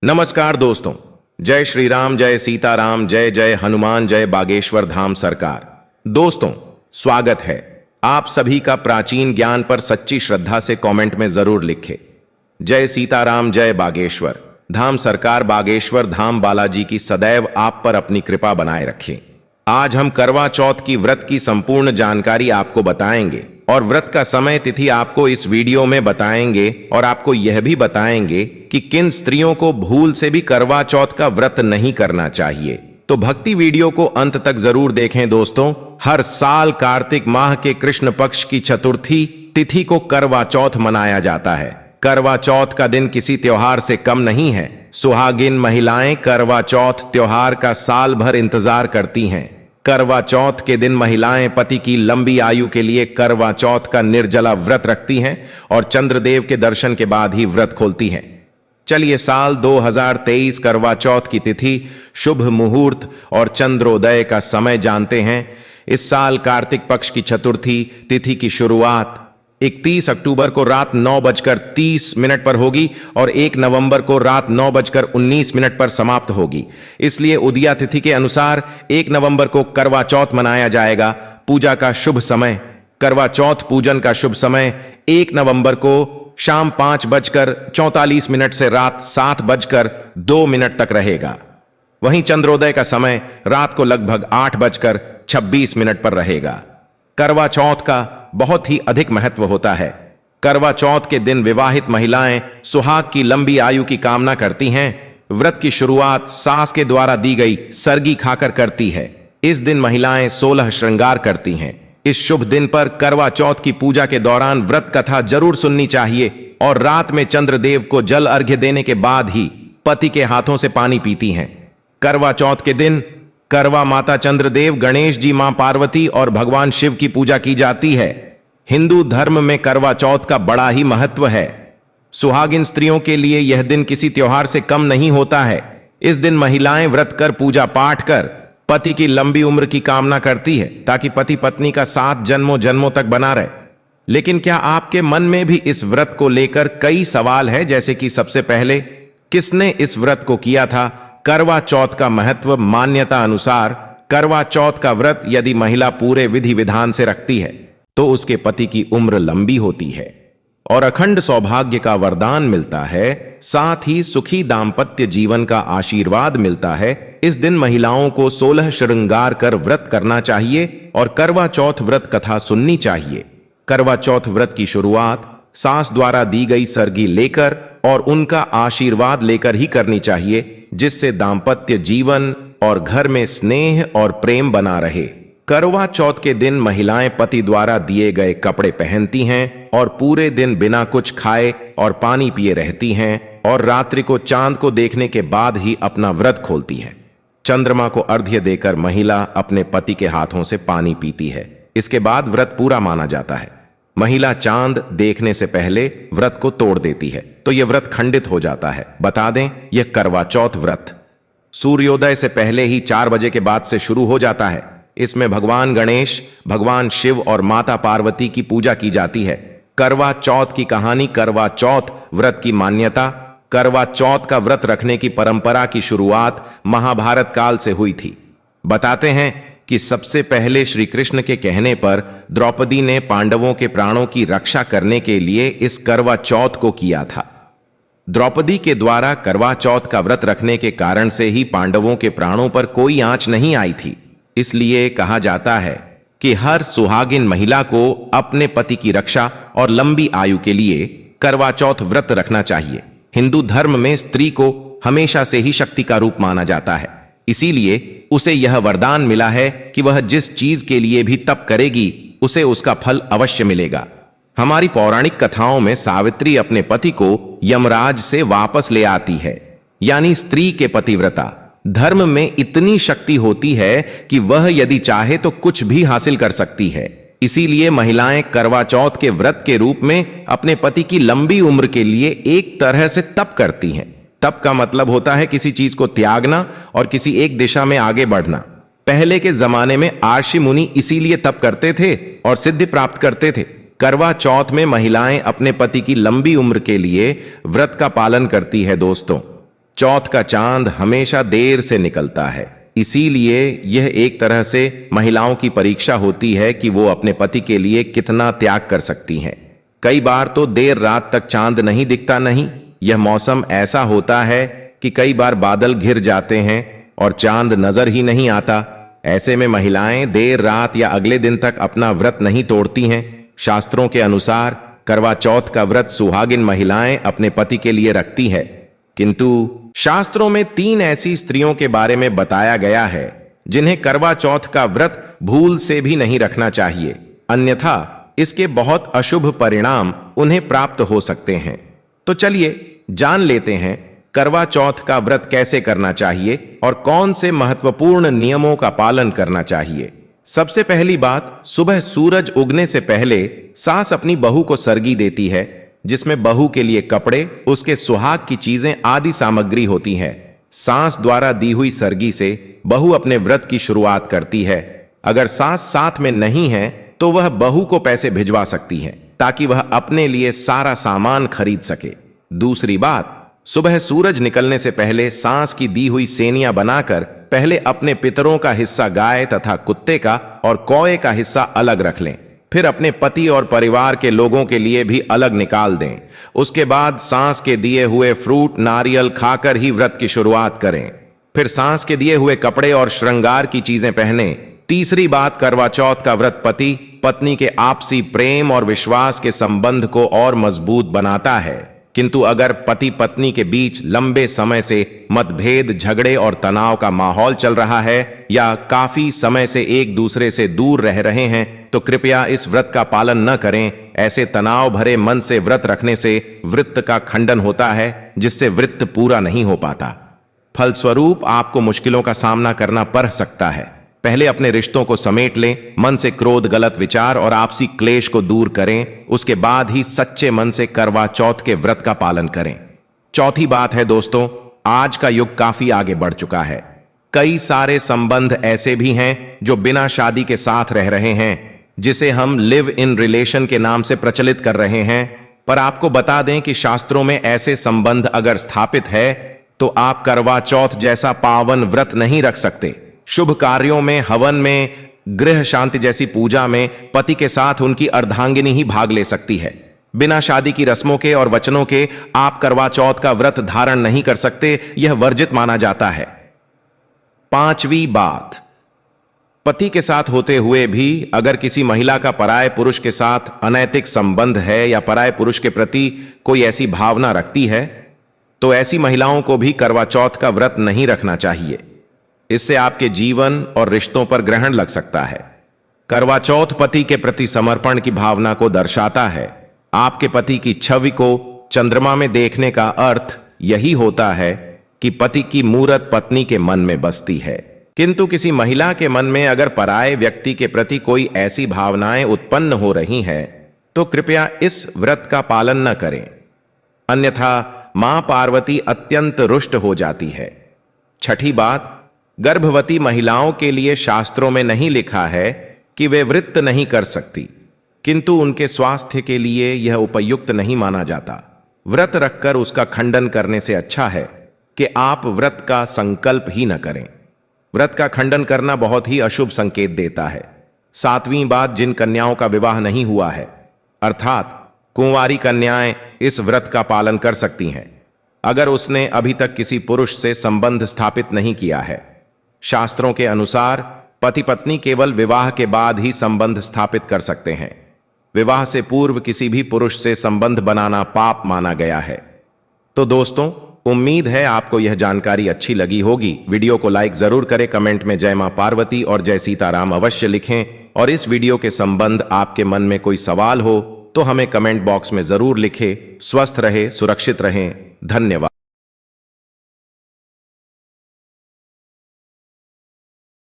नमस्कार दोस्तों। जय श्री राम, जय सीताराम, जय जय हनुमान, जय बागेश्वर धाम सरकार। दोस्तों, स्वागत है आप सभी का प्राचीन ज्ञान पर सच्ची श्रद्धा से कमेंट में जरूर लिखें। जय सीताराम, जय बागेश्वर धाम सरकार। बागेश्वर धाम बालाजी की सदैव आप पर अपनी कृपा बनाए रखें। आज हम करवा चौथ की व्रत की संपूर्ण जानकारी आपको बताएंगे और व्रत का समय तिथि आपको इस वीडियो में बताएंगे और आपको यह भी बताएंगे कि किन स्त्रियों को भूल से भी करवा चौथ का व्रत नहीं करना चाहिए। तो भक्ति वीडियो को अंत तक जरूर देखें दोस्तों। हर साल कार्तिक माह के कृष्ण पक्ष की चतुर्थी तिथि को करवा चौथ मनाया जाता है। करवा चौथ का दिन किसी त्योहार से कम नहीं है। सुहागिन महिलाएं करवा चौथ त्योहार का साल भर इंतजार करती हैं। करवा चौथ के दिन महिलाएं पति की लंबी आयु के लिए करवा चौथ का निर्जला व्रत रखती हैं और चंद्रदेव के दर्शन के बाद ही व्रत खोलती हैं। चलिए साल 2023 करवा चौथ की तिथि, शुभ मुहूर्त और चंद्रोदय का समय जानते हैं। इस साल कार्तिक पक्ष की चतुर्थी तिथि की शुरुआत 31 अक्टूबर को रात 9:30 पर होगी और 1 नवंबर को रात 9:19 पर समाप्त होगी। इसलिए उदया तिथि के अनुसार 1 नवंबर को करवा चौथ मनाया जाएगा। पूजा का शुभ समय, करवा चौथ पूजन का शुभ समय 1 नवंबर को शाम 5:44 से रात 7:02 तक रहेगा। वहीं चंद्रोदय का समय रात को लगभग 8:26 पर रहेगा। करवा चौथ का बहुत ही अधिक महत्व होता है। करवा चौथ के दिन विवाहित महिलाएं सुहाग की लंबी आयु की कामना करती हैं। व्रत की शुरुआत सास के द्वारा दी गई सरगी खाकर करती है। इस दिन महिलाएं 16 श्रृंगार करती हैं। इस शुभ दिन पर करवा चौथ की पूजा के दौरान व्रत कथा जरूर सुननी चाहिए और रात में चंद्रदेव को जल अर्घ्य देने के बाद ही पति के हाथों से पानी पीती हैं। करवा चौथ के दिन करवा माता चंद्रदेव, गणेश जी, मां पार्वती और भगवान शिव की पूजा की जाती है। हिंदू धर्म में करवा चौथ का बड़ा ही महत्व है। सुहागिन स्त्रियों के लिए यह दिन किसी त्योहार से कम नहीं होता है। इस दिन महिलाएं व्रत कर, पूजा पाठ कर पति की लंबी उम्र की कामना करती है ताकि पति पत्नी का साथ जन्मों जन्मों तक बना रहे। लेकिन क्या आपके मन में भी इस व्रत को लेकर कई सवाल है, जैसे कि सबसे पहले किसने इस व्रत को किया था? करवा चौथ का महत्व। मान्यता अनुसार करवा चौथ का व्रत यदि महिला पूरे विधि विधान से रखती है तो उसके पति की उम्र लंबी होती है और अखंड सौभाग्य का वरदान मिलता है। साथ ही सुखी दाम्पत्य जीवन का आशीर्वाद मिलता है। इस दिन महिलाओं को 16 श्रृंगार कर व्रत करना चाहिए और करवा चौथ व्रत कथा सुननी चाहिए। करवा चौथ व्रत की शुरुआत सास द्वारा दी गई सरगी लेकर और उनका आशीर्वाद लेकर ही करनी चाहिए, जिससे दाम्पत्य जीवन और घर में स्नेह और प्रेम बना रहे। करवा चौथ के दिन महिलाएं पति द्वारा दिए गए कपड़े पहनती हैं और पूरे दिन बिना कुछ खाए और पानी पिए रहती हैं और रात्रि को चांद को देखने के बाद ही अपना व्रत खोलती हैं। चंद्रमा को अर्घ्य देकर महिला अपने पति के हाथों से पानी पीती है। इसके बाद व्रत पूरा माना जाता है। महिला चांद देखने से पहले व्रत को तोड़ देती है तो यह व्रत खंडित हो जाता है। बता दें, यह करवा चौथ व्रत सूर्योदय से पहले ही 4 बजे के बाद से शुरू हो जाता है। इसमें भगवान गणेश, भगवान शिव और माता पार्वती की पूजा की जाती है। करवा चौथ की कहानी। करवा चौथ व्रत की मान्यता। करवा चौथ का व्रत रखने की परंपरा की शुरुआत महाभारत काल से हुई थी। बताते हैं कि सबसे पहले श्री कृष्ण के कहने पर द्रौपदी ने पांडवों के प्राणों की रक्षा करने के लिए इस करवा चौथ को किया था। द्रौपदी के द्वारा करवा चौथ का व्रत रखने के कारण से ही पांडवों के प्राणों पर कोई आंच नहीं आई थी। इसलिए कहा जाता है कि हर सुहागिन महिला को अपने पति की रक्षा और लंबी आयु के लिए करवा चौथ व्रत रखना चाहिए। हिंदू धर्म में स्त्री को हमेशा से ही शक्ति का रूप माना जाता है। इसीलिए उसे यह वरदान मिला है कि वह जिस चीज के लिए भी तप करेगी उसे उसका फल अवश्य मिलेगा। हमारी पौराणिक कथाओं में सावित्री अपने पति को यमराज से वापस ले आती है, यानी स्त्री के पतिव्रता। धर्म में इतनी शक्ति होती है कि वह यदि चाहे तो कुछ भी हासिल कर सकती है। इसीलिए महिलाएं करवा चौथ के व्रत के रूप में अपने पति की लंबी उम्र के लिए एक तरह से तप करती हैं। तप का मतलब होता है किसी चीज को त्यागना और किसी एक दिशा में आगे बढ़ना। पहले के जमाने में आर्षि मुनि इसीलिए तप करते थे और सिद्धि प्राप्त करते थे। करवा चौथ में महिलाएं अपने पति की लंबी उम्र के लिए व्रत का पालन करती है दोस्तों। चौथ का चांद हमेशा देर से निकलता है, इसीलिए यह एक तरह से महिलाओं की परीक्षा होती है कि वो अपने पति के लिए कितना त्याग कर सकती हैं। कई बार तो देर रात तक चांद नहीं दिखता। नहीं, यह मौसम ऐसा होता है कि कई बार बादल घिर जाते हैं और चांद नजर ही नहीं आता। ऐसे में महिलाएं देर रात या अगले दिन तक अपना व्रत नहीं तोड़ती हैं। शास्त्रों के अनुसार करवा चौथ का व्रत सुहागिन महिलाएं अपने पति के लिए रखती है, किंतु शास्त्रों में 3 ऐसी स्त्रियों के बारे में बताया गया है जिन्हें करवा चौथ का व्रत भूल से भी नहीं रखना चाहिए, अन्यथा इसके बहुत अशुभ परिणाम उन्हें प्राप्त हो सकते हैं। तो चलिए जान लेते हैं करवा चौथ का व्रत कैसे करना चाहिए और कौन से महत्वपूर्ण नियमों का पालन करना चाहिए। सबसे पहली बात, सुबह सूरज उगने से पहले सास अपनी बहू को सरगी देती है, जिसमें बहू के लिए कपड़े, उसके सुहाग की चीजें आदि सामग्री होती है। सास द्वारा दी हुई सरगी से बहू अपने व्रत की शुरुआत करती है। अगर सास साथ में नहीं है तो वह बहू को पैसे भिजवा सकती है ताकि वह अपने लिए सारा सामान खरीद सके। दूसरी बात, सुबह सूरज निकलने से पहले सांस की दी हुई सेनियां बनाकर पहले अपने पितरों का हिस्सा गाय तथा कुत्ते का और कौए का हिस्सा अलग रख लें, फिर अपने पति और परिवार के लोगों के लिए भी अलग निकाल दें। उसके बाद सांस के दिए हुए फ्रूट, नारियल खाकर ही व्रत की शुरुआत करें। फिर सांस के दिए हुए कपड़े और श्रृंगार की चीजें पहने। तीसरी बात, करवा चौथ का व्रत पति पत्नी के आपसी प्रेम और विश्वास के संबंध को और मजबूत बनाता है, किंतु अगर पति पत्नी के बीच लंबे समय से मतभेद, झगड़े और तनाव का माहौल चल रहा है या काफी समय से एक दूसरे से दूर रह रहे हैं तो कृपया इस व्रत का पालन न करें। ऐसे तनाव भरे मन से व्रत रखने से व्रत का खंडन होता है, जिससे व्रत पूरा नहीं हो पाता। फलस्वरूप आपको मुश्किलों का सामना करना पड़ सकता है। पहले अपने रिश्तों को समेट लें, मन से क्रोध, गलत विचार और आपसी क्लेश को दूर करें। उसके बाद ही सच्चे मन से करवा चौथ के व्रत का पालन करें। चौथी बात है दोस्तों, आज का युग काफी आगे बढ़ चुका है। कई सारे संबंध ऐसे भी हैं जो बिना शादी के साथ रह रहे हैं, जिसे हम लिव इन रिलेशन के नाम से प्रचलित कर रहे हैं। पर आपको बता दें कि शास्त्रों में ऐसे संबंध अगर स्थापित है तो आप करवा चौथ जैसा पावन व्रत नहीं रख सकते। शुभ कार्यों में, हवन में, गृह शांति जैसी पूजा में पति के साथ उनकी अर्धांगिनी ही भाग ले सकती है। बिना शादी की रस्मों के और वचनों के आप करवा चौथ का व्रत धारण नहीं कर सकते, यह वर्जित माना जाता है। पांचवी बात, पति के साथ होते हुए भी अगर किसी महिला का पराय पुरुष के साथ अनैतिक संबंध है या पराय पुरुष के प्रति कोई ऐसी भावना रखती है तो ऐसी महिलाओं को भी करवा चौथ का व्रत नहीं रखना चाहिए। इससे आपके जीवन और रिश्तों पर ग्रहण लग सकता है। करवा चौथ पति के प्रति समर्पण की भावना को दर्शाता है। आपके पति की छवि को चंद्रमा में देखने का अर्थ यही होता है कि पति की मूरत पत्नी के मन में बसती है। किंतु किसी महिला के मन में अगर पराये व्यक्ति के प्रति कोई ऐसी भावनाएं उत्पन्न हो रही हैं तो कृपया इस व्रत का पालन न करें, अन्यथा मां पार्वती अत्यंत रुष्ट हो जाती है। छठी बात, गर्भवती महिलाओं के लिए शास्त्रों में नहीं लिखा है कि वे व्रत नहीं कर सकती, किंतु उनके स्वास्थ्य के लिए यह उपयुक्त नहीं माना जाता। व्रत रखकर उसका खंडन करने से अच्छा है कि आप व्रत का संकल्प ही न करें। व्रत का खंडन करना बहुत ही अशुभ संकेत देता है। सातवीं बात, जिन कन्याओं का विवाह नहीं हुआ है अर्थात कुंवारी कन्याएं इस व्रत का पालन कर सकती हैं अगर उसने अभी तक किसी पुरुष से संबंध स्थापित नहीं किया है। शास्त्रों के अनुसार पति पत्नी केवल विवाह के बाद ही संबंध स्थापित कर सकते हैं। विवाह से पूर्व किसी भी पुरुष से संबंध बनाना पाप माना गया है। तो दोस्तों, उम्मीद है आपको यह जानकारी अच्छी लगी होगी। वीडियो को लाइक जरूर करें, कमेंट में जय मां पार्वती और जय सीताराम अवश्य लिखें और इस वीडियो के संबंध आपके मन में कोई सवाल हो तो हमें कमेंट बॉक्स में जरूर लिखें। स्वस्थ रहे, सुरक्षित रहें। धन्यवाद।